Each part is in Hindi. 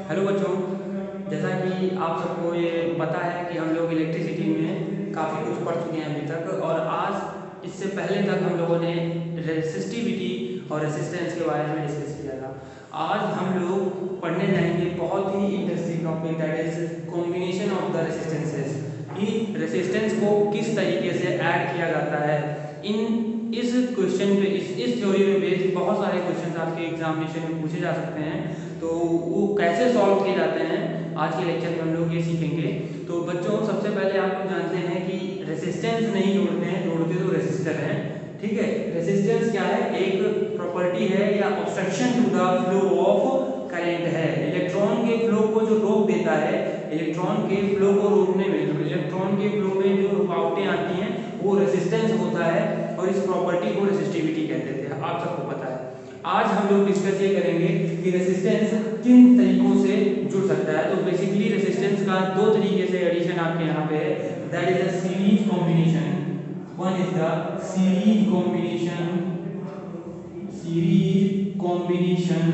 हेलो बच्चों, जैसा कि आप सबको ये पता है कि हम लोग इलेक्ट्रिसिटी में काफ़ी कुछ पढ़ चुके हैं अभी तक। और आज इससे पहले तक हम लोगों ने रेसिस्टिविटी और रेसिस्टेंस के बारे में डिस्कस किया था। आज हम लोग पढ़ने जाएंगे बहुत ही interesting topic, that is combination of the resistances, कि रेसिस्टेंस को किस तरीके से ऐड किया जाता है। इस क्वेश्चन पे इस थ्योरी में बेस्ड बहुत सारे क्वेश्चन आपके एग्जामिनेशन में पूछे जा सकते हैं, तो वो कैसे सॉल्व किए जाते हैं आज के लेक्चर में हम लोग ये सीखेंगे। तो बच्चों, सबसे पहले आप लोग जानते हैं कि रेसिस्टेंस नहीं जोड़ते हैं, जोड़ते तो रेसिस्टर हैं। ठीक है, रेसिस्टेंस क्या है? एक प्रॉपर्टी है या obstruction to the flow of current है। इलेक्ट्रॉन के फ्लो को जो रोक देता है, इलेक्ट्रॉन के फ्लो को रोकने में, इलेक्ट्रॉन के फ्लो में जो रुकावटें आती हैं वो रेसिस्टेंस होता है, और इस प्रॉपर्टी को रेसिस्टिविटी कहते थे, आप सबको पता है। आज हम लोग डिस्कस ये करेंगे कि रेसिस्टेंस किन तरीकों से जुड़ सकता है। तो बेसिकली रेसिस्टेंस का दो तरीके से एडिशन आपके यहाँ पे है, that is the series combination. One is the series combination, series combination,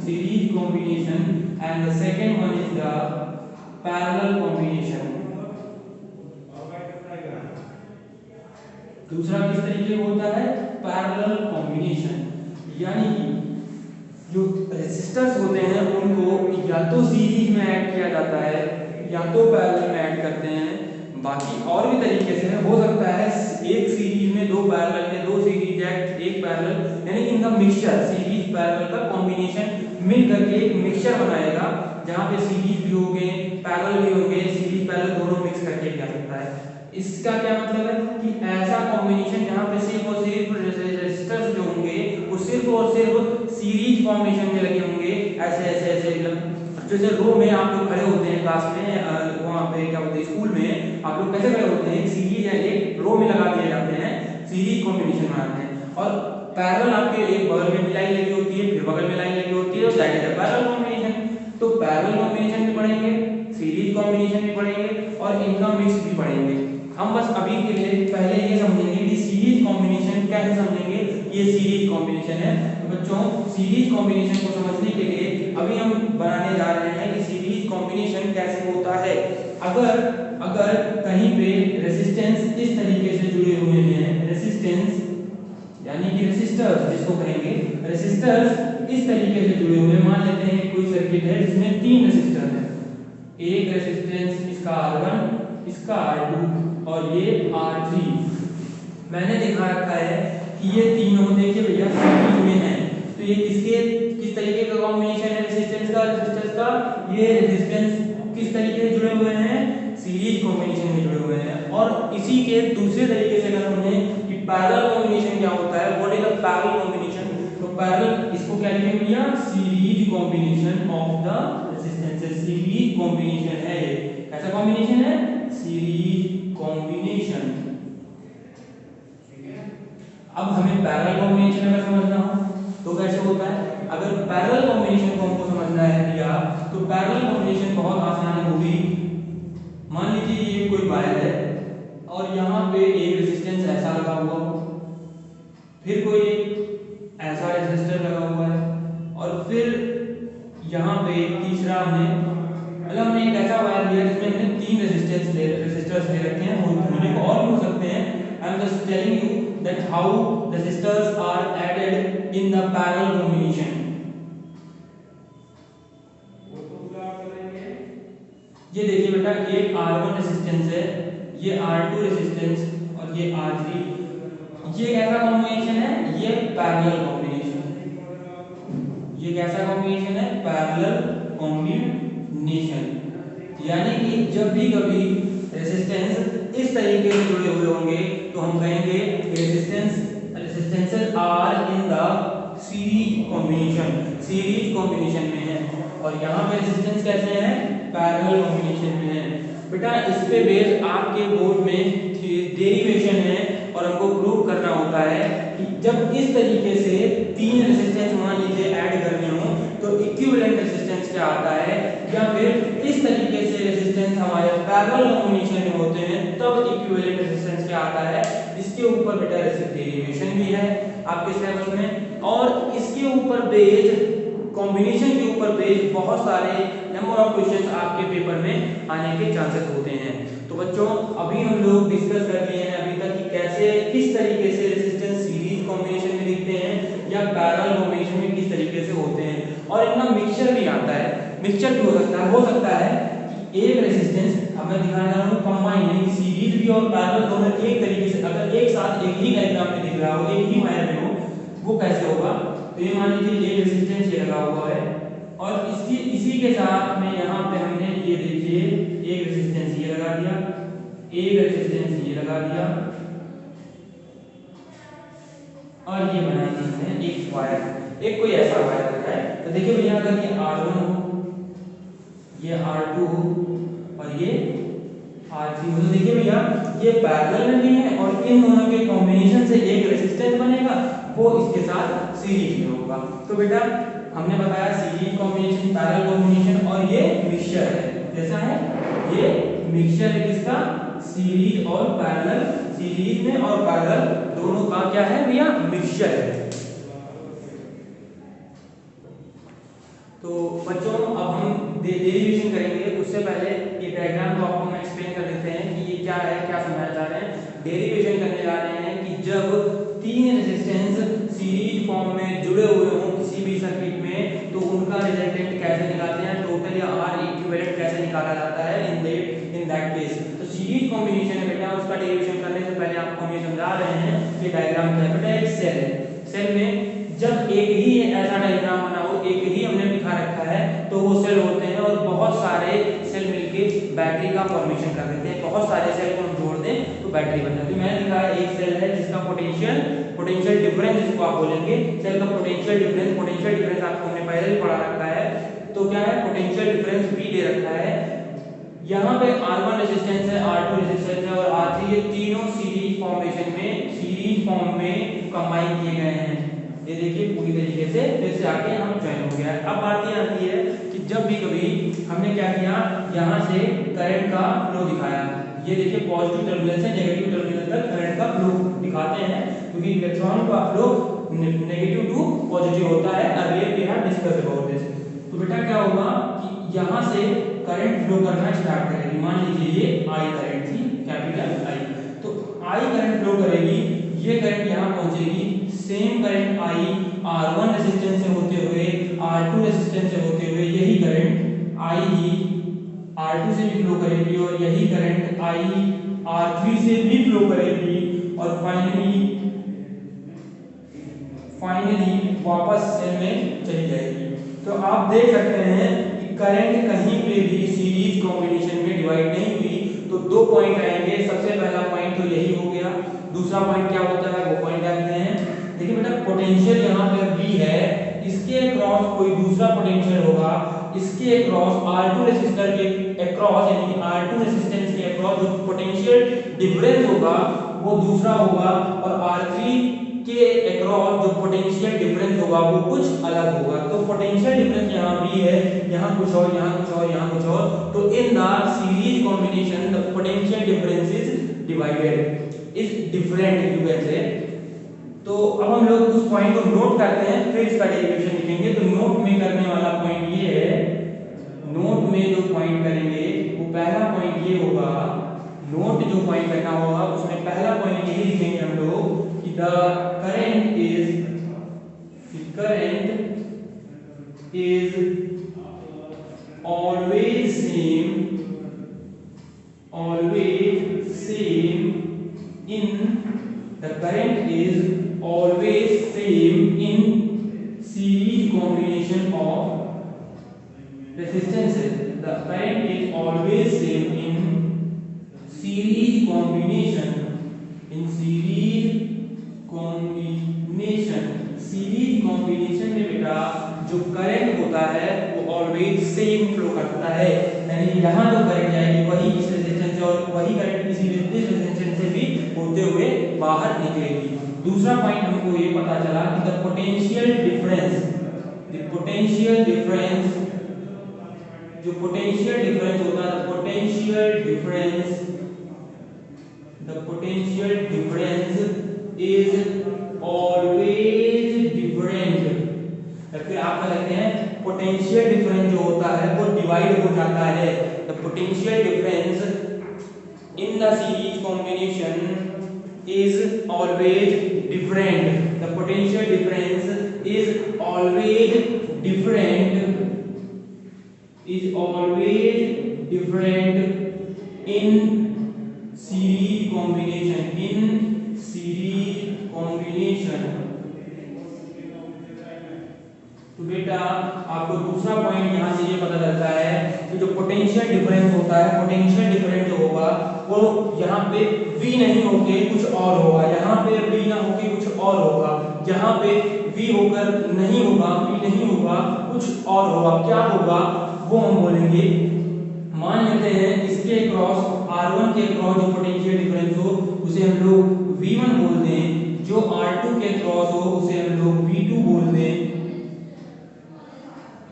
series combination, and the second one is the parallel combination. दूसरा किस तरीके का होता है? Parallel combination. यानी कि जो रेसिस्टर्स होते हैं उनको या तो सीरीज में ऐड किया जाता है या तो पैरेलल में ऐड करते हैं। बाकी और भी तरीके से हो सकता है एक सीरीज में दो पैरेलल में, दो सीरीज एक पैरेलल, यानी कि इनका मिक्सचर, सीरीज पैरेलल का कॉम्बिनेशन मिल करके एक मिक्सचर बनाएगा, जहां पे सीरीज भी होंगे, पैरेलल भी होंगे, सीरीज पैरेलल दोनों मिक्स करके किया सकता है। इसका क्या मतलब है कि ऐसा कॉम्बिनेशन जहां पे सिर्फ और सिर्फ रेसिस्टर्स जो होंगे वो सिर्फ और सिर्फ सीरीज फॉर्मेशन में लगे होंगे, ऐसे ऐसे ऐसे जैसे रो में आप लोग खड़े होते हैं क्लास में, वहां पे क्या बोलते हैं स्कूल में, आप लोग कैसे खड़े होते हैं? एक सीरीज है, एक रो में लगा दिए जाते हैं, सीरीज कॉम्बिनेशन बनाते हैं। और पैरेलल आपके एक बगल में लाइन लगी होती है, फिर बगल में लाइन लगी होती है, तो दैट इज पैरेलल कॉम्बिनेशन। तो पैरेलल कॉम्बिनेशन भी पढ़ेंगे, सीरीज कॉम्बिनेशन भी पढ़ेंगे, और इनका मिक्स भी पढ़ेंगे। हम बस अभी के लिए पहले ये समझेंगे कि सीरीज कॉम्बिनेशन कैसे समझेंगे, ये सीरीज कॉम्बिनेशन है। तो बच्चों, सीरीज कॉम्बिनेशन को समझने के लिए अभी हम बनाने जा रहे हैं कि सीरीज कॉम्बिनेशन कैसे होता है। अगर कहीं पे रेसिस्टेंस इस तरीके से जुड़े हुए हैं, रेसिस्टेंस यानी कि रेसिस्टर्स जिसको कहेंगे, रेसिस्टर्स इस तरीके से जुड़े हुए हैं। मान लेते हैं कोई सर्किट है जिसमें तीन रेसिस्टर हैं, एक रेसिस्टेंस इसका R1, इसका R2 और ये R3। मैंने दिखा रखा है कि ये तीनों, देखिए भैया, सीरीज में हैं। तो ये किस तरीके का कॉम्बिनेशन है रेसिस्टेंस का, रेसिस्टर्स का? ये रेसिस्टेंस किस तरीके से जुड़े हुए हैं? सीरीज कॉम्बिनेशन में जुड़े हुए हैं। और इसी के दूसरे तरीके से अगर समझें कि पैरेलल कॉम्बिनेशन क्या होता है, what is the parallel combination, तो पैरेलल इसको क्या लिखेंगे भैया? Series combination of the resistances. Series combination है ये, कैसा कॉम्बिनेशन है? Series combination. अब हमें पैरेलल कॉम्बिनेशन अगर समझना हो तो कैसे होता है? अगर पैरेलल कॉम्बिनेशन को हमको समझना है भैया, तो पैरेलल कॉम्बिनेशन बहुत आसान है, वो भी मान लीजिए ये कोई वायर है और यहाँ पे एक रेजिस्टेंस ऐसा लगा हुआ हो, फिर कोई ऐसा रेजिस्टर लगा हुआ है, और फिर यहाँ पे तीसरा हमने एक ऐसा वायर लिया जिसमें हमने तीन रेजिस्टर्स ले रखे हैं, होने को और भी हो सकते हैं। I am just telling you that how resistors are added in the parallel combination. ये देखिए बेटा, ये R1 रेजिस्टेंस है, ये R2 रेजिस्टेंस और ये R3। ये कैसा कॉम्बिनेशन है? ये पैरेलल कॉम्बिनेशन। ये कैसा कॉम्बिनेशन है? Parallel combination. यानी कि जब भी कभी रेजिस्टेंस इस तरीके से जुड़े हुए होंगे तो हम कहेंगे resistances are in the series combination, series combination में है। और यहाँ पे रेजिस्टेंस कैसे है? पैरेलल कॉम्बिनेशन में है। बेटा, इस पे बेस आपके बोर्ड में डेरिवेशन है और हमको प्रूव करना होता है कि जब इस तरीके से तीन रेजिस्टेंस मान लीजिए ऐड करने हो तो इक्विवेलेंट रेजिस्टेंस क्या आता है, या फिर इस तरीके से रेजिस्टेंस हमारे पैरेलल कॉम्बिनेशन में होते हैं तब इक्विवेलेंट रेजिस्टेंस क्या आता है। इसके ऊपर बेटा डेरिवेशन भी है आपके सिलेबस में, और इसके ऊपर बेस्ड कॉम्बिनेशन के ऊपर बेस्ड बहुत सारे नंबर ऑफ क्वेश्चंस आपके पेपर में आने के चांसेस होते हैं। तो बच्चों अभी हम लोग डिस्कस कर लिए हैं अभी तक कि कैसे किस तरीके से रेजिस्टेंस सीरीज कॉम्बिनेशन में दिखते हैं या पैरेलल कॉम्बिनेशन में किस तरीके से होते हैं, और इनका मिक्सचर भी आता है। मिक्सचर भी हो सकता है कि एक रेजिस्टेंस अब मैं दिखाने जा रहा हूँ कंबाइन, यानी सीरीज भी और पैरेलल दोनों एक तरीके से अगर एक साथ एक ही डायग्राम में दिख रहा हो, एक ही वायर में हो, वो कैसे होगा। तो ये मान लीजिए एक रेजिस्टेंस ये लगा हुआ है और इसी के साथ में यहाँ पे हमने ये देखिए एक रेजिस्टेंस ये लगा दिया, एक रेजिस्टेंस ये लगा दिया और ये बना दी हमने एक वायर, एक कोई ऐसा वायर रखा है। तो देखिए भैया अगर ये R1 हो, ये R2 हो और ये R3 हो, तो देखिए भैया ये पैरेलल में भी है और इन दोनों के कॉम्बिनेशन से एक रेजिस्टेंस बनेगा, वो इसके साथ सीरीज में होगा। तो बेटा हमने बताया सीरीज कॉम्बिनेशन, पैरेलल कॉम्बिनेशन और ये मिक्सचर है। जैसा है ये मिक्सचर है किसका, सीरीज और पैरेलल, सीरीज में और पैरेलल दोनों का क्या है भैया मिक्सचर है। तो बच्चों अब हम डेरिवेशन करेंगे, उससे पहले ये डायग्राम को आपको हम एक्सप्लेन कर देते हैं कि ये क्या है, क्या समझाना चाह रहे हैं। डेरिवेशन करने जा रहे हैं कि जब तीन रेजिस्टेंस सीरीज फॉर्म में जुड़े हुए हों किसी भी सर्किट में, तो उनका रिजल्टेंट कैसे निकालते हैं, टोटल या आर इक्विवेलेंट कैसे निकाला जाता है इन दैट केस। तो सीरीज कॉम्बिनेशन है बेटा, उसका डेरिवेशन करने से पहले आपको हम ये समझा रहे हैं कि डायग्राम क्या है बेटा, एक सेल है। सेल में जब एक ही ऐसा डायग्राम बना हो, एक ही हमने दिखा रखा है, तो वो सेल होते हैं और बहुत सारे सेल मिलके बैटरी का फॉर्मेशन कर देते हैं। बहुत सारे सेल को हम जोड़ दें तो बैटरी बन जाती है। मैंने दिखाया एक सेल है जिसका पोटेंशियल डिफरेंस जिसको आप बोलेंगे, सेल का पोटेंशियल डिफरेंस आपको हमने पहले ही पढ़ा रखा है। तो क्या है, पोटेंशियल डिफरेंस भी दे रखा है। यहाँ पे R1 रेजिस्टेंस है, R2 रेजिस्टेंस है और R3, ये तीनों सीरीज फॉर्म में कंबाइन किए गए हैं। ये देखिए पूरी तरीके से फिर से आके हम ज्वाइन हो गया है। अब बात ये आती है कि जब भी कभी हमने क्या किया, यहाँ से करंट का फ्लो दिखाया, ये देखिए पॉजिटिव टर्मिनल से नेगेटिव टर्मिनल तक करंट का फ्लो दिखाते हैं, क्योंकि इलेक्ट्रॉन का फ्लो नेगेटिव टू पॉजिटिव होता है। Earlier we have discussed about this. तो बेटा क्या होगा कि यहाँ से करंट फ्लो करना स्टार्ट करेगी। मान लीजिए ये आई करंट थी, कैपिटल आई, तो आई करंट फ्लो करेगी, ये करंट यहाँ पहुंचेगी, same current I R1 resistance से होते हुए R2 रेजिस्टेंस से होते हुए यही करंट आई ही R2 से भी फ्लो करेगी और यही करंट आई R3 से भी फ्लो करेगी और फाइनली वापस सेल में चली जाएगी। तो आप देख सकते हैं कि करंट कहीं पे भी सीरीज कॉम्बिनेशन में डिवाइड नहीं हुई। तो दो पॉइंट आएंगे, सबसे पहला पॉइंट तो यही हो गया, दूसरा पॉइंट क्या होता है वो पॉइंट देखते हैं। देखिए बेटा पोटेंशियल यहाँ पे V है, इसके अक्रॉस कोई दूसरा पोटेंशियल होगा, इसके अक्रॉस R2 रेजिस्टर के अक्रॉस यानी कि R2 रेजिस्टेंस के अक्रॉस जो पोटेंशियल डिफरेंस होगा वो दूसरा होगा और R3 के अक्रॉस जो पोटेंशियल डिफरेंस होगा वो कुछ अलग होगा। तो पोटेंशियल डिफरेंस यहाँ V है, यहाँ कुछ और, यहाँ कुछ और, यहाँ कुछ और। तो इन the series combination the potential difference is divided is different you can say. तो अब हम लोग उस पॉइंट को नोट करते हैं, फिर इसका डेरिवेशन लिखेंगे। तो नोट में करने वाला पॉइंट ये है, नोट में जो पॉइंट करेंगे वो पहला पॉइंट ये होगा, नोट जो पॉइंट करना होगा उसमें पहला पॉइंट यही लिखेंगे हम लोग कि the current is always same in the current is always same in series combination of resistances. The current is always same in series combination में बेटा जो करंट होता है वो ऑलवेज सेम फ्लो करता है, यानी यहाँ जो करंट जाएगी वही इस रेजिस्टेंस से और वही करंट इस रेजिस्टेंस से भी होते हुए बाहर निकलेगी। दूसरा पॉइंट हमको ये पता चला कि द पोटेंशियल डिफरेंस जो पोटेंशियल डिफरेंस होता है, the potential difference is always different, या फिर आप क्या कहते हैं पोटेंशियल डिफरेंस जो होता है वो डिवाइड हो जाता है। The potential difference in the series combination is always different. The potential difference is always different in series combination। तो बेटा आपको दूसरा पॉइंट यहाँ से ये पता चलता है कि जो पोटेंशियल डिफरेंस होता है, पोटेंशियल डिफरेंस जो होगा वो यहाँ पे V नहीं होके कुछ और होगा, यहाँ पे V ना होके कुछ और होगा, यहाँ पे V होकर नहीं होगा, V नहीं होगा, कुछ और होगा। क्या होगा वो हम बोलेंगे। मान लेते हैं इसके क्रॉस R1 के क्रॉस जो पोटेंशियल डिफरेंस हो उसे हम लोग V1 बोलते हैं, जो R2 के क्रॉस हो उसे हम लोग V2 बोलते हैं,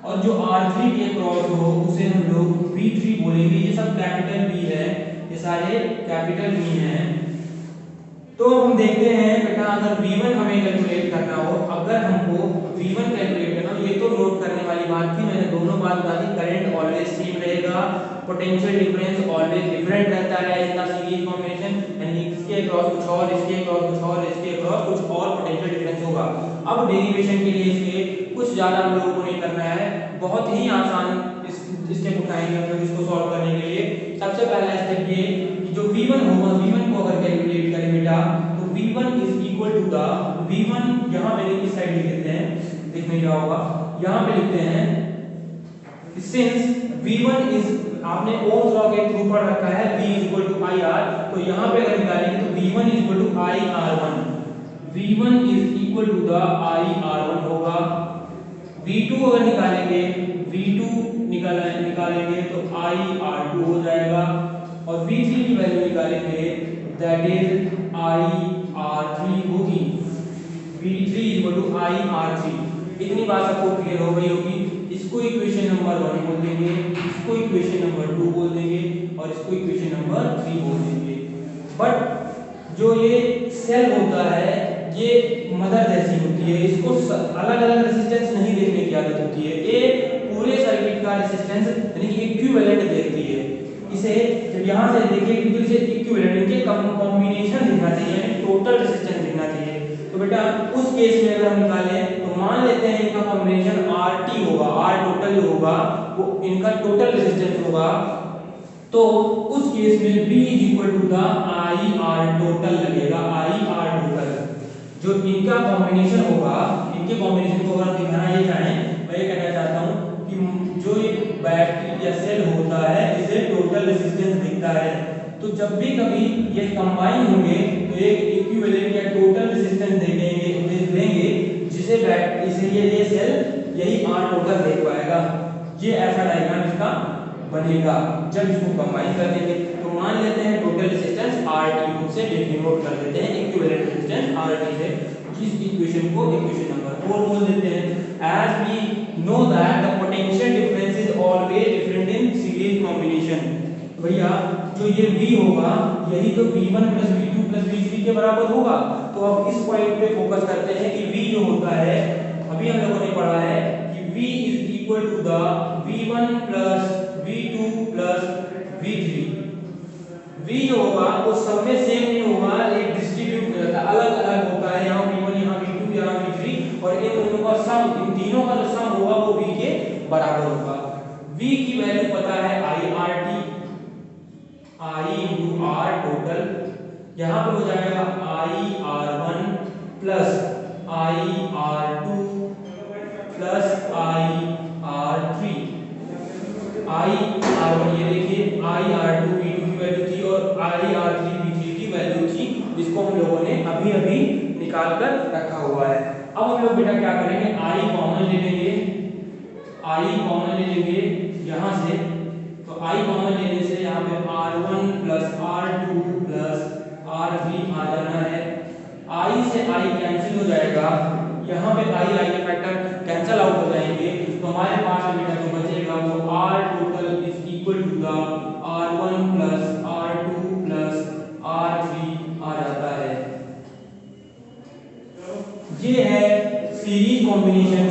और जो R3 के क्रॉस हो उसे हम लोग V3 बोलेंगे। ये सब कैपिटल B है, ये सारे कैपिटल B हैं। तो हम देखते हैं बेटा अगर V1 हमें कैलकुलेट करना हो, अगर हमको V1 कैलकुलेट करना हो, ये तो नोट करने वाली बात थी, मैंने दोनों बात बता दी। करंट ऑलवेज सेम रहेगा, पोटेंशियल डिफरेंस ऑलवेज डिफरेंट रहता है इसका सीरीज कॉम्बिनेशन, यानी इसके क्रॉस कुछ और, इसके क्रॉस कुछ और, इसके क्रॉस कुछ और पोटेंशियल डिफरेंस होगा। अब डेरिवेशन के लिए इसके कुछ ज्यादा हम लोगों को नहीं करना है, बहुत ही आसान स्टेप उठाएंगे हम लोग इसको सॉल्व करने के लिए। सबसे पहला स्टेप ये कि जो V1 होगा, V1 को अगर कैलकुलेट करें बेटा तो V1 is equal to the V1 यहाँ पे इस साइड लिख देते हैं, देखने क्या होगा, यहाँ पे लिखते हैं सिंस V1 इज, आपने ओम्स लॉ के थ्रू पढ़ रखा है V is equal to IR, तो यहाँ पे अगर निकालेंगे तो V1 is equal to IR1, V1 is equal to the IR1 होगा। V2 अगर निकालेंगे, V2 निकालेंगे तो IR2 हो जाएगा, और V3 की वैल्यू निकालेंगे दैट इज IR3 होगी। V3 equal to IR3। इतनी बात सबको क्लियर हो गई होगी। इसको इक्वेशन नंबर 1 बोल देंगे, इसको इक्वेशन नंबर 2 बोल देंगे, और इसको इक्वेशन नंबर 3 बोल देंगे। बट जो ये सेल होता है ये मदर जैसी होती है, इसको अलग अलग रेजिस्टेंस नहीं देखने की आदत होती है, ये पूरे सर्किट का रेजिस्टेंस यानी कि इक्विवेलेंट देखती है। इसे जब यहाँ से देखेंगे तो इसे इक्विवेलेंट, इनके कॉम्बिनेशन दिखना चाहिए, यानी टोटल रेजिस्टेंस दिखना चाहिए। तो बेटा उस केस में अगर हम निकालें तो मान लेते हैं इनका कॉम्बिनेशन RT होगा, R टोटल जो होगा वो इनका टोटल रेजिस्टेंस होगा, तो उस केस में B is equal to the IR total लगेगा, IR टोटल। जो इनका कॉम्बिनेशन होगा, इनके कॉम्बिनेशन को अगर दिखाना ये चाहें, मैं ये कहना चाहता हूँ कि जो बैटरी या सेल होता है इसे टोटल रेजिस्टेंस दिखता है, तो जब भी कभी ये कंबाइन होंगे तो एक इक्विवेलेंट या टोटल रेजिस्टेंस देंगे जिसे ये सेल यही R टोटल देख पाएगा। ये ऐसा डायग्राम इसका बनेगा जब इसको कंबाइन कर देंगे। तो मान लेते हैं टोटल रेजिस्टेंस RT से डिनोट कर देते हैं इक्विवेलेंट रेजिस्टेंस RT से, जिस इक्वेशन को इक्वेशन नंबर 4 बोल देते हैं। As we know that the potential difference is always different in series combination. भैया जो ये V होगा यही तो V1 plus V2 plus V3 के बराबर होगा। तो अब इस पॉइंट पे फोकस करते हैं कि V जो होता है, अभी हम लोगों ने पढ़ा है कि V is equal to the V1 plus V2 plus V3। V जो होगा वो सब में सेम नहीं होगा, एक डिस्ट्रीब्यूट हो जाता है, अलग अलग होता है, यहाँ V1 यहाँ V2 यहाँ V3, और इन दोनों का सम, इन तीनों का जो सम होगा वो V के बराबर होगा। V की वैल्यू पता है IRT, I into R total, यहाँ पे हो जाएगा IR1 plus IR2 plus IR3। IR1 ये देखिए IR2 V2 की वैल्यू थी और IR3 V3 की वैल्यू थी, जिसको हम लोगों ने अभी अभी निकाल कर रखा हुआ है। अब हम लोग बेटा क्या करेंगे, I कॉमन ले लेंगे, I कॉमन ले लेंगे यहाँ से, तो I कॉमन लेने से यहाँ पे R1 plus R2 plus R3 आ जाना है। I से I कैंसिल हो जाएगा, यहाँ पे I के फैक्टर कैंसिल आउट हो जाएंगे, तो हमारे पास बेटा जो बचेगा वो R total is equal to the R1 plus R2 plus R3 आ जाता है। ये है series combination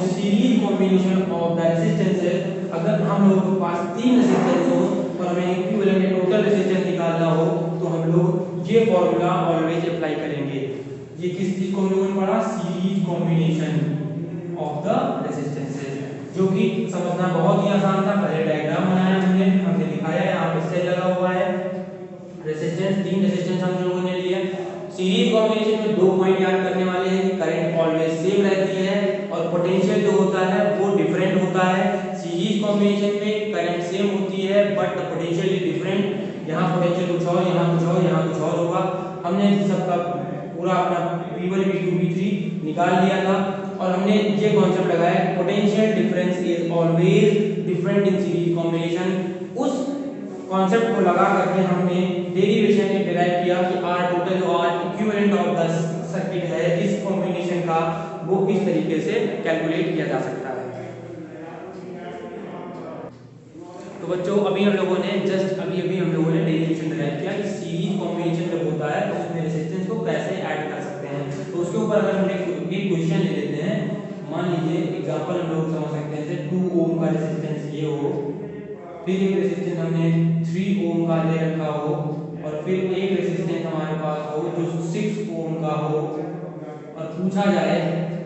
of the resistances, अगर हम लोगों के पास 3 रेजिस्टेंस हो और हमें इक्विवेलेंट टोटल रेजिस्टेंस निकालना हो तो हम लोग ये फॉर्मूला ऑलवेज अप्लाई करेंगे। ये किस चीज को हम लोगों ने पढ़ा? Series combination of the resistances, जो कि समझना बहुत ही आसान था। पहले डायग्राम बनाया हमने दिखाया है, यहाँ पे सेल लगा हुआ है, रेजिस्टेंस 3 रेजिस्टेंस हम लोगों ने लिए। सीरीज कॉम्बिनेशन में 2 पॉइंट याद करने वाले हैं कि करंट ऑलवेज सेम रहती है और पोटेंशियल जो होता है वो डिफरेंट होता है। सीरीज कॉम्बिनेशन में करंट सेम होती है but the potential is different. यहाँ पोटेंशियल कुछ और, यहाँ कुछ और, यहाँ कुछ और होगा। हमने सबका पूरा अपना V1 V2 V3 निकाल लिया था और हमने ये कॉन्सेप्ट लगाया potential difference is always different in series combination. उस कॉन्सेप्ट को लगा करके हमने डेरिवेशन में डिराइव किया कि R टोटल जो R equivalent of the circuit है इस कॉम्बिनेशन का, वो इस तरीके से कैलकुलेट किया जा सकता है। तो बच्चों अभी हम लोगों ने डेरिवेशन डिराइव किया कि सीरीज कॉम्बिनेशन जब होता है तो उसमें रेजिस्टेंस को कैसे ऐड कर सकते हैं। तो उसके ऊपर अगर हम एक क्वेश्चन ले लेते हैं, मान लीजिए एग्जांपल हम लोग समझ सकते हैं जैसे 2 ओम का रेजिस्टेंस ये हो, फिर एक रेजिस्टेंस हमने 3 ओम का ले रखा हो और फिर एक रेजिस्टेंस हमारे पास हो जो 6 ओम का हो और पूछा जाए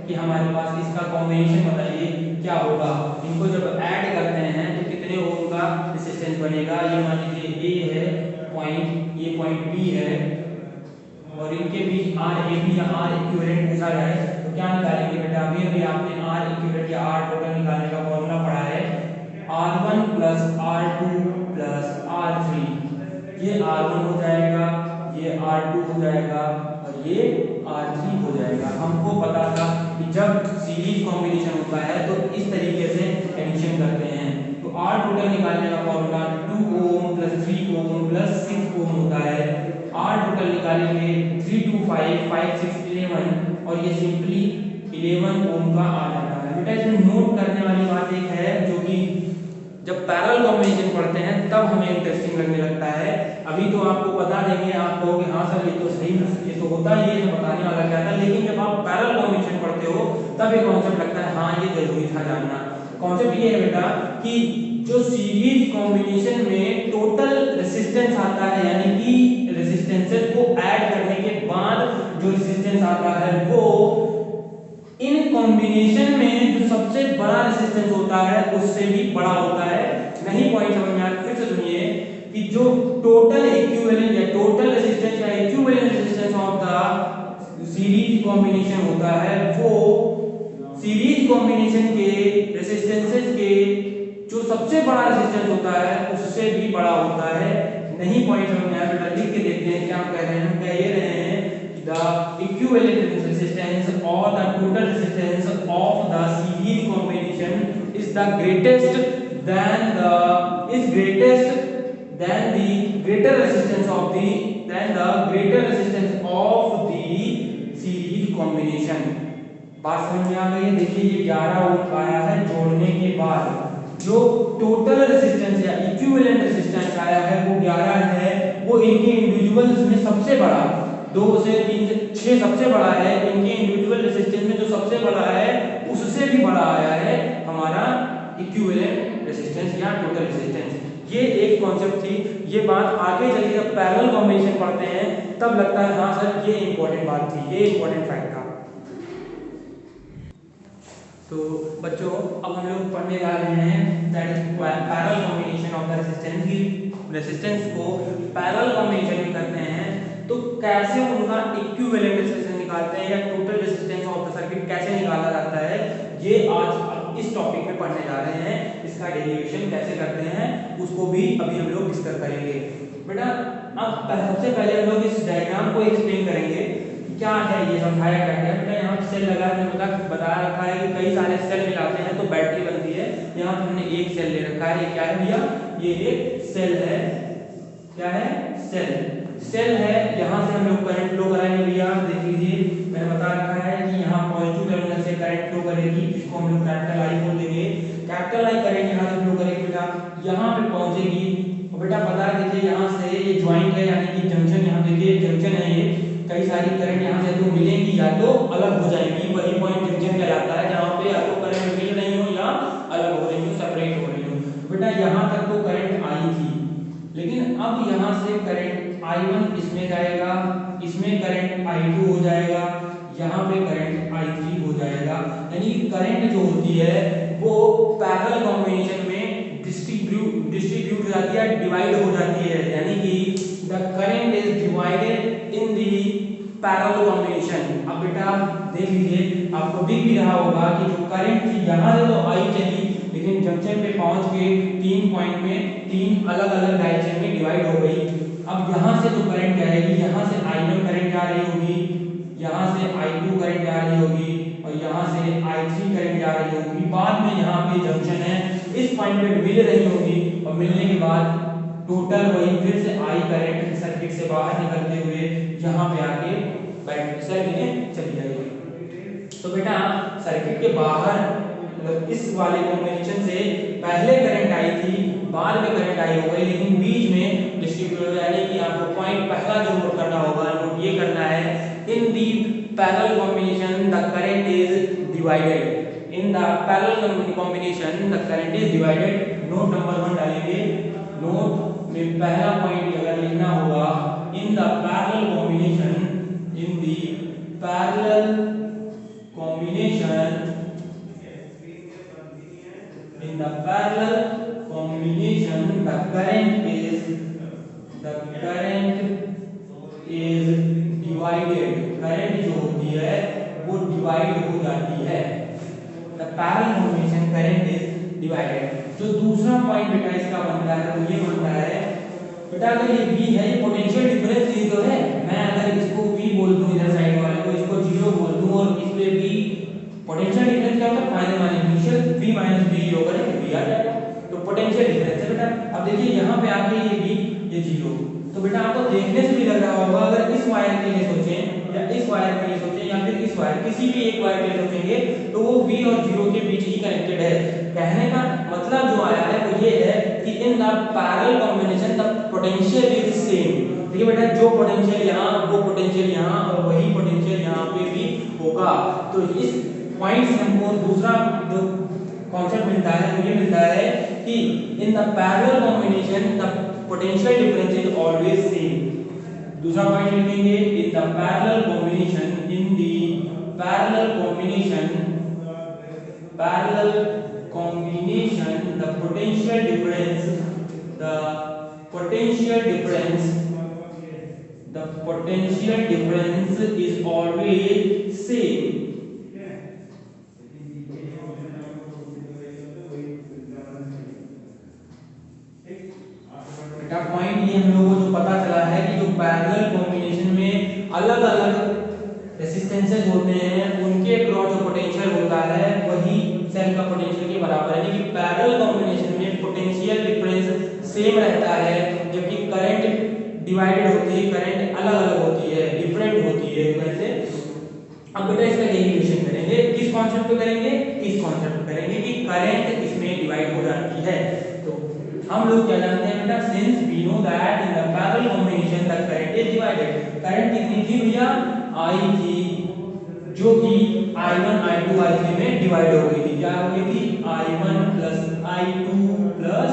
कि हमारे पास इसका कॉम्बिनेशन बताइए क्या होगा। इनको जब ऐड करते हैं तो कितने ओम का रेजिस्टेंस बनेगा। ये मान लीजिए ए है पॉइंट, ये पॉइंट बी है और इनके बीच आर ए बी या आर इक्विवेलेंट पूछा जाए तो क्या निकालेंगे बेटा? अभी आपने आर इक्विवेलेंट या आर टोटल निकालने का फॉर्मूला पढ़ा है R1 plus R2 plus R3। ये R1 हो जाएगा, ये R2 हो जाएगा और ये R3 हो जाएगा। हमको पता था कि जब सीरीज कॉम्बिनेशन होता है तो इस तरीके से एडिशन करते हैं। तो R टोटल निकालने का formula 2 ohm plus 3 ohm plus 6 ओम होता है। R टोटल निकालेंगे 3 2 5 5 6 11 और ये सिंपली 11 ओम का आ जाता है। बेटा इसमें नोट करने वाली बात एक है जो कि जब पैरेलल कॉम्बिनेशन पढ़ते हैं तब हमें इंटरेस्टिंग लगने लगता है। अभी तो आपको बता देंगे, आप कहोगे हाँ सर ये तो सही, ये तो होता ही है, बताने वाला क्या था, लेकिन जब आप पैरेलल कॉम्बिनेशन पढ़ते हो तब ये कॉन्सेप्ट लगता है हाँ ये जरूरी था जानना। कॉन्सेप्ट ये है बेटा कि जो सीरीज कॉम्बिनेशन में टोटल रेजिस्टेंस आता है यानी कि रेजिस्टेंसेस को ऐड करने के बाद जो रेजिस्टेंस आता है वो इन कॉम्बिनेशन में जो सबसे बड़ा रेजिस्टेंस होता है उससे भी बड़ा होता है। नहीं पॉइंट समझ में आया? फिर से सुनिए कि जो टोटल इक्विवेलेंट या टोटल रेजिस्टेंस या equivalent resistance of the series combination होता है वो सीरीज कॉम्बिनेशन के रेजिस्टेंसेस के जो सबसे बड़ा रेजिस्टेंस होता है उससे भी बड़ा होता है। नहीं पॉइंट समझ में आया? बेटा लिख के देखते हैं क्या कह रहे हैं। हम कह ये रहे हैं the equivalent resistance or the total resistance of the series combination is the greatest than the greater resistance of the greater resistance of the series combination। बात समझ में आ गई है? देखिए ये 11 ओम आया है, जोड़ने के बाद जो टोटल रेजिस्टेंस या इक्विवेलेंट रेजिस्टेंस आया है वो 11 है। वो इनके इंडिविजुअल्स में सबसे बड़ा 2 से 3 से 6 सबसे बड़ा है। इनके इंडिविजुअल रेजिस्टेंस में जो सबसे बड़ा है उससे भी बड़ा आया है हमारा इक्विवेलेंट रेजिस्टेंस या टोटल रेजिस्टेंस। ये एक कॉन्सेप्ट थी। ये बात आगे चल के जब पैरेलल कॉम्बिनेशन पढ़ते हैं तब लगता है हाँ सर ये इंपॉर्टेंट बात थी, ये इंपॉर्टेंट फैक्ट था। तो बच्चों अब हम लोग पढ़ने जा रहे हैं that is parallel combination of the resistance की रेजिस्टेंस को पैरेलल कॉम्बिनेशन में करते हैं तो कैसे उनका इक्विवेलेंट रेजिस्टेंस निकालते हैं या total resistance of the circuit कैसे निकाला जाता है, ये आज इस टॉपिक में पढ़ने जा रहे हैं। इसका डेरिवेशन कैसे करते हैं उसको भी अभी हम लोग डिस्कस करेंगे। बेटा अब सबसे पहले हम लोग इस डायग्राम को एक्सप्लेन करेंगे क्या है, ये समझाया क्या है। बेटा यहाँ सेल लगा है, बता रखा है कि कई सारे सेल मिलाते हैं तो बैटरी बनती है। यहाँ पे हमने एक सेल ले रखा है। ये क्या है भैया? ये एक सेल है। क्या है? सेल है। यहाँ से हम लोग करंट फ्लो कराएंगे भैया। देख लीजिए मैंने बता रखा है कि यहाँ पॉजिटिव टर्मिनल से करंट फ्लो करेगी, जिसको हम लोग कैपिटल आई बोल देंगे। कैपिटल आई करेंगे, यहाँ से फ्लो करेगी बेटा, यहाँ पे पहुंचेगी। बेटा पता है देखिए यहाँ से ये ज्वाइंट है यानी कि जंक्शन, यहाँ देखिए जंक्शन है। ये कई सारी करंट यहाँ से तो मिलेंगी या तो अलग हो जाएंगी। वही पॉइंट जंक्शन कहलाता है जहाँ पे या तो करंट मिल रही हो या अलग हो लेकिन अब यहाँ से करंट I1 इसमें जाएगा, इसमें करंट I2 हो जाएगा, यहाँ पे करंट I3 हो जाएगा। यानी कि करंट जो होती है वो पैरेलल कॉम्बिनेशन में डिस्ट्रीब्यूट हो जाती है, डिवाइड हो जाती है। यानी कि the current is divided in the parallel combination. अब बेटा देख लीजिए, आपको दिख भी रहा होगा कि जो करंट थी यहाँ से तो आई चली, लेकिन जंक्शन पे पहुंच के 3 पॉइंट में 3 अलग अलग डायरेक्शन में डिवाइड हो गई। अब यहाँ से जो करंट जाएगी, यहाँ से I1 करंट जा रही होगी, यहाँ से I2 करंट जा रही होगी और यहाँ से I3 करंट जा रही होगी। बाद में यहाँ पे जंक्शन है, इस पॉइंट पे मिल रही होगी और मिलने के बाद टोटल वही फिर से I करंट सर्किट से बाहर निकलते हुए यहाँ पे आके बैटरी सेल में चली जाएगी। तो बेटा सर्किट के बाहर इस वाले कॉम्बिनेशन से पहले करंट आई थी, बाद में करंट आई हो गई, लेकिन बीच में डिस्ट्रीब्यूटर, यानी कि आपको पॉइंट पहला जो नोट करना होगा, नोट ये करना है, in the parallel combination the current is divided. In the parallel combination the current is divided. Note number 1 डालेंगे। नोट में पहला पॉइंट अगर लिखना होगा, in the parallel combination, in the parallel combination, in the parallel combination the current is divided। Current जो होती है वो डिवाइड हो जाती है। the parallel combination current is divided। जो दूसरा पॉइंट बेटा इसका बनता है वो ये बनता है, बेटा अगर ये V है, ये पोटेंशियल डिफरेंस ये तो है, मैं अगर इसको V बोल दूं, इधर साइड वाले को इसको 0 बोल दूं और इस पे V पोटेंशियल डिफरेंस क्या होता है, फाइनल माने इनिशियल V माइनस V योग करें V आ जाएगा। तो पोटेंशियल डिफरेंस है बेटा। अब देखिए यहाँ पे आके ये V, ये 0। तो बेटा आपको देखने से भी लग रहा होगा, अगर इस वायर के लिए सोचें या इस वायर के लिए सोचें या फिर इस वायर, किसी भी एक वायर के लिए सोचेंगे तो वो V और 0 के बीच ही कनेक्टेड है। कहने का मतलब जो आया है वो ये है कि इन the parallel combination the potential is same. देखिए बेटा, जो पोटेंशियल यहाँ, वो पोटेंशियल यहाँ और वही पोटेंशियल यहाँ पे भी होगा। तो इस पॉइंट से हमको दूसरा जो कॉन्सेप्ट मिलता है वो ये मिलता है कि इन the parallel combination the potential difference is always same. दूसरा पॉइंट लिखेंगे, इन the parallel combination, in the parallel combination the potential difference is always same. Point ये हम लोगों को जो पता चला है कि जो पैरेलल कॉम्बिनेशन में अलग अलग रेसिस्टेंसेस होते हैं, उनके अक्रॉस जो पोटेंशियल होता है वही सेल का पोटेंशियल के बराबर है। यानी कि पैरेलल कॉम्बिनेशन में पोटेंशियल डिफरेंस सेम रहता है, जबकि करंट डिवाइडेड होती है, करंट अलग अलग होती है, डिफरेंट होती है वैसे। अब बेटा इसका डेरिवेशन करेंगे, किस कॉन्सेप्ट पे करेंगे, इस कॉन्सेप्ट पे करेंगे कि करंट इसमें डिवाइड हो जाती है। तो हम लोग क्या जानते हैं बेटा, since we know that in the parallel combination the current is divided. Current कितनी थी भैया, I थी, जो कि I1 I2 I3 में डिवाइड हो गई थी। क्या हो गई थी, I1 plus I2 plus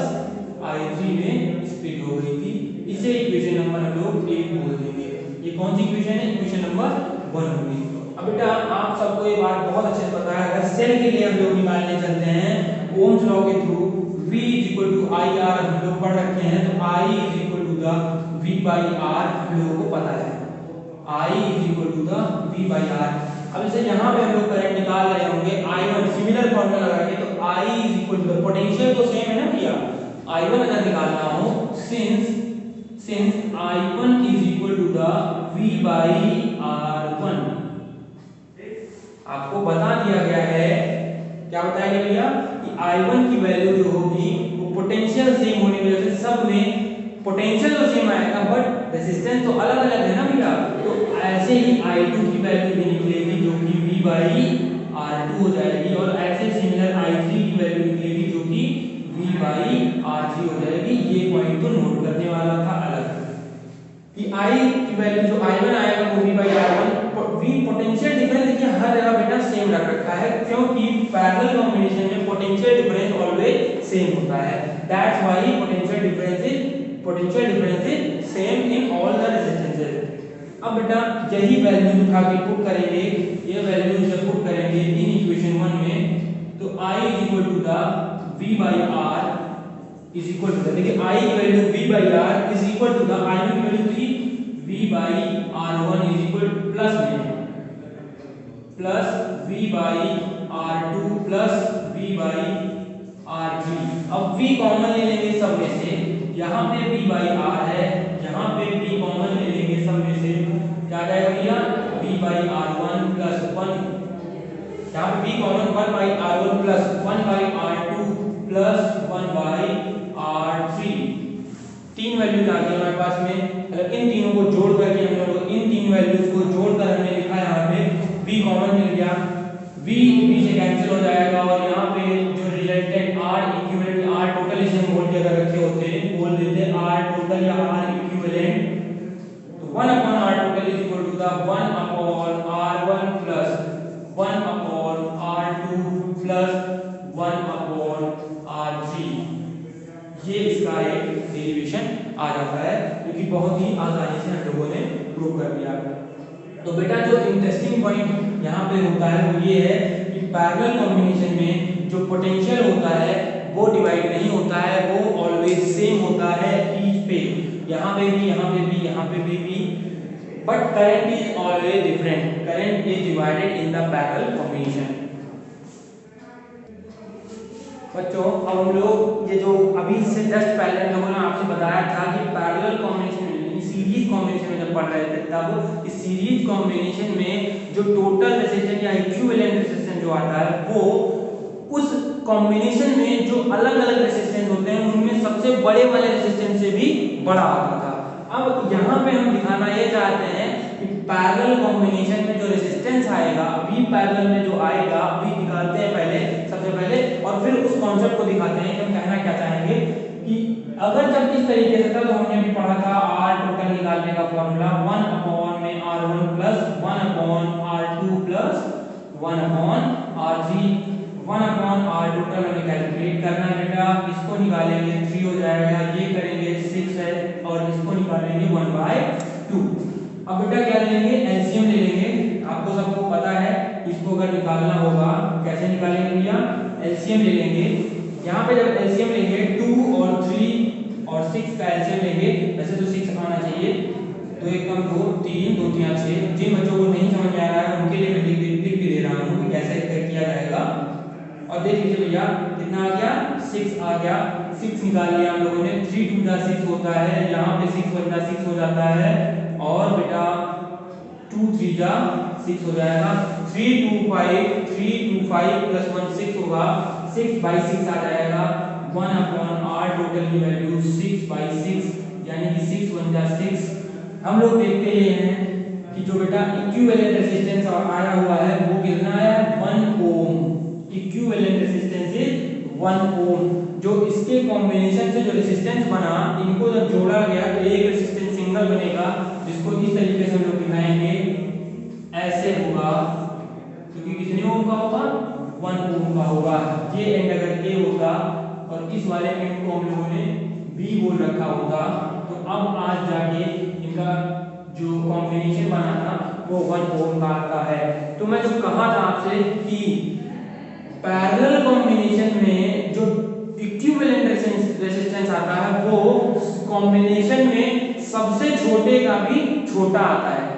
I3 में स्प्लिट हो गई थी। इसे इक्वेशन नंबर हम लोग 1 बोल देंगे। ये कौन सी इक्वेशन है, इक्वेशन नंबर 1 होगी। अब बेटा आप सबको ये बात बहुत अच्छे से पता है, अगर सेल के लिए हम लोग निकालने चलते हैं ओम्स लॉ के through, V equal to I R हम लोग पढ़ रखे हैं, तो I is equal to the V by R हम लोगों को पता है। I is equal to the V by R. अब जैसे यहाँ पे हम लोग करंट निकाल रहे होंगे I1, सिमिलर फॉर्मूला लगा के, तो I is equal to the potential तो सेम है ना भैया, I1 अगर निकालना हो, सिंस I1 is equal to the V by R1, आपको बता दिया गया है, क्या बताया गया भैया कि I1 की वैल्यू जो होगी वो पोटेंशियल सेम होने की वजह से सब में पोटेंशियल तो सेम आएगा बट रेजिस्टेंस तो अलग अलग है ना भैया। तो ऐसे ही I2 की वैल्यू भी निकलेगी जो कि V बाई R2 हो जाएगी, और ऐसे सिमिलर I3 की वैल्यू निकलेगी जो कि V बाई R3 हो जाएगी। ये पॉइंट तो नोट करने वाला था अलग कि I की वैल्यू जो I1 आएगा वो V by R1। V potential difference देखिए हर जगह बेटा सेम रख रखा है, क्योंकि पैरेलल कॉम्बिनेशन में पोटेंशियल डिफरेंस ऑलवेज सेम होता है। That's why potential difference is potential difference is same in all the resistances. अब बेटा यही वैल्यू उठा के पुट करेंगे, ये वैल्यू जब पुट करेंगे इन इक्वेशन 1 में, तो I is equal to the V by R is equal to the, देखिए I की value V by R is equal to the I की वैल्यू थी V by R1 is equal plus में plus V by R2 plus V by R3। अब V कॉमन ले लेंगे सब में से, यहाँ पे V बाई R है, यहाँ पे V कॉमन ले लेंगे सब में से, क्या आ जाएगा भैया V बाई R1 प्लस 1, यहाँ पे V common 1 by R1 plus 1 by R2 plus 1 by R3। तीन वैल्यूज आ गई हमारे पास में। अगर इन तीनों को जोड़ करके हम लोग इन तीन वैल्यूज को जोड़कर हमने लिखा है, यहाँ पे V कॉमन मिल गया, V से कैंसिल हो जाएगा और यहाँ पे जो resultant R equivalent R total इसे हम बोल के अगर रखे होते हैं, बोल देते हैं R टोटल या R इक्विवेलेंट, तो 1 upon R total is equal to the 1 upon R1 plus 1 upon R2 plus 1 upon R3। ये इसका एक डेरिवेशन आ जाता है, क्योंकि बहुत ही आसानी से हम लोगों ने प्रूव कर दिया। तो बेटा जो इंटरेस्टिंग पॉइंट यहाँ पे होता है वो ये है कि पैरेलल कॉम्बिनेशन में जो पोटेंशियल होता है वो डिवाइड नहीं होता है, वो ऑलवेज सेम होता है ईच पे, यहाँ पे भी, यहाँ पे भी, यहाँ पे भी, but current is always different, current is divided in the parallel combination. बच्चों अब हम लोग ये जो अभी से जस्ट पहले हम लोगों ने आपसे बताया था कि पैरेलल कॉम्बिनेशन में, सीरीज कॉम्बिनेशन में जब पढ़ रहे थे तब इस सीरीज कॉम्बिनेशन में जो टोटल रेजिस्टेंस या इक्विवेलेंट रेजिस्टेंस जो आता है वो उस कॉम्बिनेशन में जो अलग अलग रेजिस्टेंस होते हैं उनमें सबसे बड़े वाले रेजिस्टेंस से भी बड़ा आता था। अब यहाँ पे हम दिखाना ये चाहते हैं कि पैरेलल कॉम्बिनेशन में जो रेजिस्टेंस आएगा, V पैरेलल में जो आएगा, V निकालते हैं पहले, सबसे पहले, और फिर उस कॉन्सेप्ट को दिखाते हैं कि हम कहना क्या चाहेंगे कि अगर जब इस तरीके से था तो हमने भी पढ़ा था R टोटल निकालने का फॉर्मूला 1 अपॉन में R1 plus 1 upon R2 plus 1 upon R3। 1 upon R total हमें कैलकुलेट करना है बेटा, इसको निकालेंगे 3 हो जाएगा, ये करेंगे 6 है, और इसको निकालेंगे 1/2। अब बेटा क्या ले लेंगे, एलसीएम ले लेंगे, आपको सबको पता है इसको अगर निकालना होगा कैसे निकालेंगे भैया, एलसीएम ले लेंगे। यहाँ पे जब एलसीएम लेंगे 2 और 3 और 6 का एलसीएम लेंगे, वैसे तो 6 आना चाहिए, तो 1 कम 2 3 2 3 6। जिन बच्चों को नहीं समझ में आ रहा है उनके लिए मैं लिख भी दे रहा हूँ कि कैसे किया जाएगा। और देख लीजिए भैया कितना आ गया, 6 आ गया, 6 निकाल लिया हम लोगों ने, 3 2 जा 6 होता है, यहाँ पे 6 1 जा 6 हो जाता है, और बेटा 2 3 जा 6 हो जाएगा, 3 2 5 प्लस 1 6 होगा, 6/6 आ जाएगा, 1 अपॉन R टोटल की वैल्यू 6/6, यानी कि 6 1 जा 6। हम लोग देखते हैं कि जो बेटा इक्विवेलेंट रेजिस्टेंस आया हुआ है वो कितना है, 1 ओम। इक्विवेलेंट रेजिस्टेंस इज 1 ओम। जो इसके कॉम्बिनेशन से जो रेजिस्टेंस बना, इनको जब जोड़ा गया तो एक रेजिस्टेंस सिंगल बनेगा, जिसको इस तरीके से हम लोग दिखाएंगे, ऐसे होगा, क्योंकि कितने ओम का होगा, 1 ओम का होगा। ये एंड अगर ए होता और इस वाले एंड को हम लोगों ने बी बोल रखा होता, तो अब आज जाके इनका जो कॉम्बिनेशन बना था वो 1 ओम का आता है। तो मैं जो कहा था आपसे कि पैरेलल कॉम्बिनेशन में जो इक्विवेलेंट रेजिस्टेंस आता है वो कॉम्बिनेशन में सबसे छोटे का भी छोटा आता है।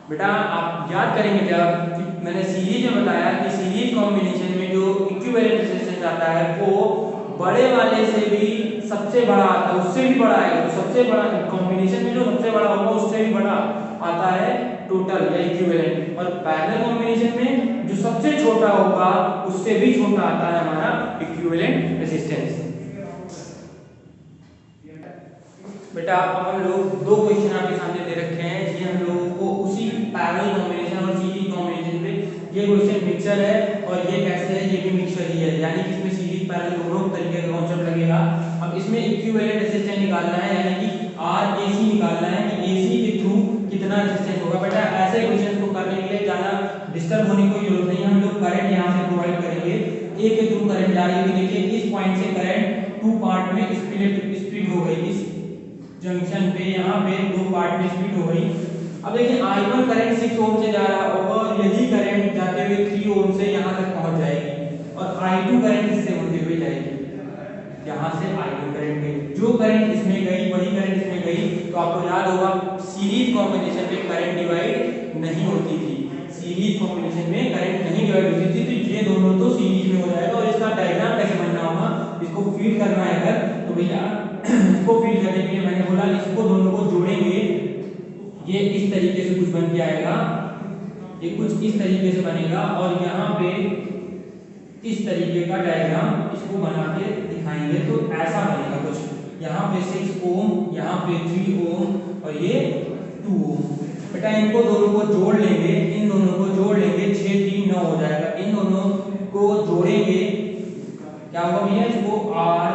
बेटा आप याद करेंगे जब कि मैंने सीरीज में बताया कि सीरीज कॉम्बिनेशन में जो इक्विवेलेंट रेजिस्टेंस आता है वो बड़े वाले से भी सबसे बड़ा आता है, उससे भी बड़ा आएगा, तो सबसे बड़ा कॉम्बिनेशन में जो सबसे बड़ा होगा उससे भी बड़ा आता है टोटल या इक्विवेलेंट, और पैरेलल कॉम्बिनेशन में जो सबसे छोटा होगा उससे भी छोटा आता है हमारा इक्विवेलेंट रेजिस्टेंस। बेटा अब हम लोग दो क्वेश्चन आपके सामने दे रखे हैं, ये हम लोगों को उसी पैरेलल कॉम्बिनेशन और सीरीज कॉम्बिनेशन पे, ये क्वेश्चन मिक्सचर है और ये कैसे है, ये भी मिक्सचर ही है, यानी कि इसमें सीरीज पैरेलल दोनों तरीके का कॉन्सेप्ट लगेगा। अब इसमें इक्विवेलेंट रेजिस्टेंस निकालना है, यानी कि RAC निकालना है कि AC के थ्रू कितना रेजिस्टेंस होगा। बेटा ऐसे क्वेश्चन को करने के लिए ज़्यादा डिस्टर्ब होने की जरूरत नहीं है, हम लोग करंट यहाँ से प्रोवाइड करेंगे, A के थ्रू करंट जा रही है, देखिए इस पॉइंट से करंट 2 पार्ट में स्प्लिट हो गई, जंक्शन पे यहाँ पे दो पार्ट में स्प्लिट हो गई। अब देखिए I1 करंट 6 ओम से जा रहा होगा और यही करंट जाते हुए 3 ओम से यहाँ तक पहुंच जाएगी और I2 करंट इससे होते हुए जाएगी। यहाँ से I1 करंट गई, जो करंट इसमें गई वही करंट इसमें गई। तो आपको याद होगा सीरीज कॉम्बिनेशन में करंट डिवाइड नहीं होती थी, सीरीज कॉम्बिनेशन में करंट नहीं डिवाइड होती थी। तो ये दोनों तो सीरीज में हो जाएगा और इसका डायग्राम कैसे बनना होगा, इसको फीड करना है अगर तो भैया इसको फीड करने के लिए मैंने बोला इसको दोनों को जोड़ेंगे, ये इस तरीके से कुछ बन के आएगा, ये कुछ इस तरीके से बनेगा और यहाँ पे इस तरीके का डायग्राम इसको बना के दिखाएंगे तो ऐसा बनेगा कुछ। यहाँ पे 6 ओम, यहाँ पे 3 ओम और ये 2 ओम। बेटा इनको दोनों को जोड़ लेंगे, इन दोनों को जोड़ लेंगे, 6 3 9 हो जाएगा। इन दोनों को जोड़ेंगे क्या होगा भैया, इसको R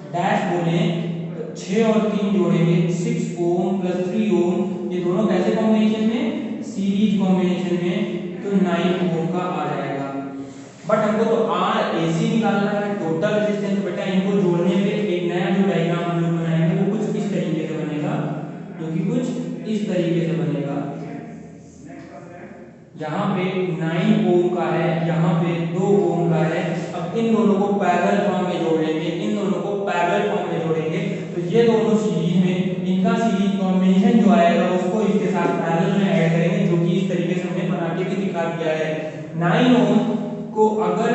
डैश बोले तो 6 और 3 जोड़ेंगे 6 ओम प्लस 3 ओम, ये दोनों कैसे कॉम्बिनेशन में, सीरीज कॉम्बिनेशन में, तो 9 ओम का आ जाएगा। बट हमको तो RAC निकालना है, टोटल रेजिस्टेंस। बेटा इनको जोड़ने पे एक नया जो डायग्राम हम लोग बनाएंगे वो कुछ इस तरीके से बनेगा, जो कि कुछ इस तरीके से बनेगा। यहाँ पे 9 ओम का है, यहाँ पे 2 ओम का है। अब इन दोनों को पैरेलल फॉर्म में जोड़ लेंगे, इन दोनों को पैरेलल फॉर्म में जोड़ेंगे तो ये दोनों सीरीज में, इनका सीरीज कॉम्बिनेशन जो आएगा उसको इसके साथ पैरेलल में ऐड करेंगे, जो कि इस तरीके से हमने बना के भी दिखा दिया है। 9 ओम को अगर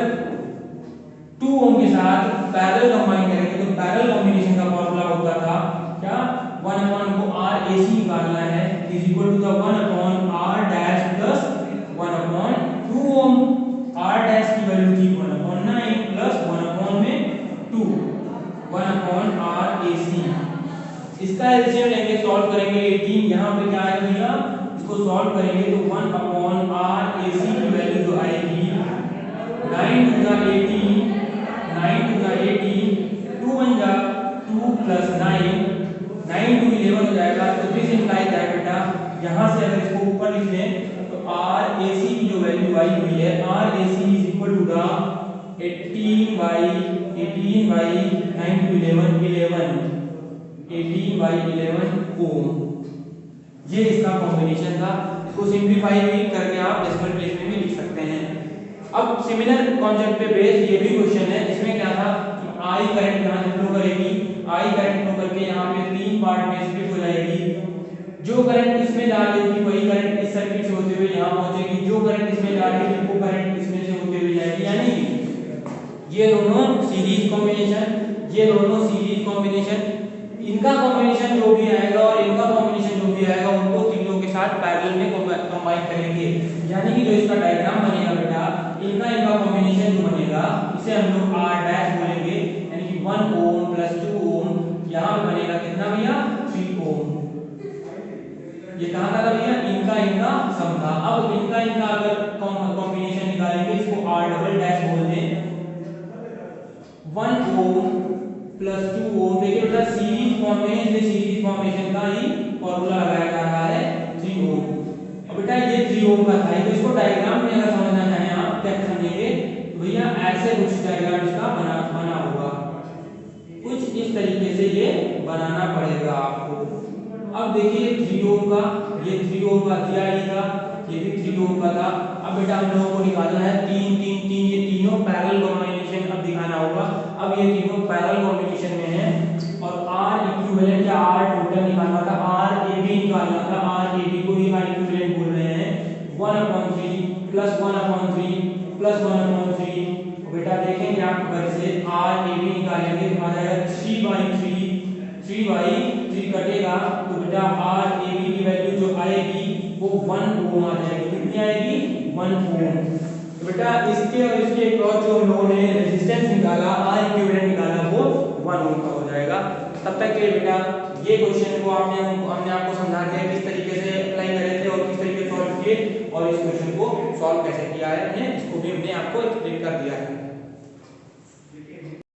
2 ओम के साथ पैरेलल कंबाइन करेंगे तो पैरेलल कॉम्बिनेशन का फॉर्मूला होता था क्या, 1 अपॉन को RAC निकालना है is equal to the 1 upon R dash plus 1 upon 2 ohm. R dash की वैल्यू थी 1 अपॉन 9 प्लस 1 अपॉन में 2, 1 अपॉन RAC। इसका एलसीएम लेंगे, सॉल्व करेंगे 18, यहाँ पे क्या आएगा भैया, इसको सॉल्व करेंगे तो 1 अपॉन RAC की वैल्यू जो आएगी 9 टू द 18, 9 टू द 18, 2 1 जा 2 प्लस 9, 9 टू 11 हो जाएगा। तो दिस इंप्लाइज दैट बेटा यहाँ से अगर इसको ऊपर लिख लें तो RAC की जो वैल्यू आई हुई है, RAC is equal to the 18 by 9 to 11, 18 by 11 ohm. ये इसका कॉम्बिनेशन था। इसको सिंप्लीफाई भी करके आप डेसिमल प्लेस में भी लिख सकते हैं। अब सिमिलर कॉन्सेप्ट पे बेस्ड ये भी क्वेश्चन है। इसमें क्या था कि I करंट यहाँ से फ्लो करेगी, I करंट फ्लो करके यहाँ पे 3 पार्ट में स्प्लिट हो जाएगी। जो करंट इसमें जा रही थी वही करंट इस सर्किट से होते हुए यहाँ पहुंचेगी, जो करंट इसमें जा रही थी वो करंट इसमें से होते हुए जाएगी। यानी ये दोनों सीरीज कॉम्बिनेशन, ये दोनों सीरीज कॉम्बिनेशन, इनका कॉम्बिनेशन जो भी आएगा और इनका कॉम्बिनेशन जो भी आएगा उनको तीनों के साथ पैरेलल में कंबाइन करेंगे। यानी कि जो इसका डायग्राम बनेगा बेटा, इनका कॉम्बिनेशन जो बनेगा इसे हम लोग R डैश बोलेंगे, यानी कि 1 ओम प्लस 2 ओम, यहाँ पे बनेगा कितना भैया, 3 ओम। ये कहाँ का था भैया, इनका सम था। अब इनका अगर कॉम्बिनेशन निकालेंगे, इसको R डबल डैश बोल दें, 1 ओम प्लस 2 ओम। देखिए बेटा सीरीज फॉर्मेशन का ही फॉर्मूला लगाया जा रहा है 3 ओम। अब बेटा ये 3 ओम का था, तो इसको डायग्राम में अगर समझना चाहें आप क्या समझेंगे तो भैया ऐसे कुछ डायग्राम इसका बना होगा, कुछ इस तरीके से ये बनाना पड़ेगा आपको। अब देखिए 3 ओम का, ये 3 ओम का दिया ही था, ये भी 3 ओम का था। अब बेटा हम लोगों को निकालना है 3 3 3, ये तीनों पैरेलल कॉम्बिनेशन अब दिखाना होगा। अब ये तीनों पैरेलल कॉम्बिनेशन में है और R इक्विवेलेंट या R टोटल निकालना था, RAB निकालना था। RAB को ही R इक्विवेलेंट बोल रहे हैं। 1/3 प्लस 1/3 प्लस 1/3। बेटा देखेंगे आप घर से RAB निकालेंगे तो आ जाएगा 3/3 कटेगा तो बेटा RAB की वैल्यू जो आएगी वो 1 ओम आ जाएगी। कितनी आएगी, 1 ओम। तो बेटा इसके और इसके क्रॉस जो हम लोगों ने रेजिस्टेंस निकाला, R इक्विवेलेंट निकाला, वो 1 ओम का हो जाएगा। तब तक के बेटा ये क्वेश्चन को हमने आपको समझा दिया किस तरीके से अप्लाई करे थे और किस तरीके से सॉल्व किए, और इस क्वेश्चन को सॉल्व कैसे किया है हमने, इसको भी हमने आपको एक्सप्लेन कर दिया है।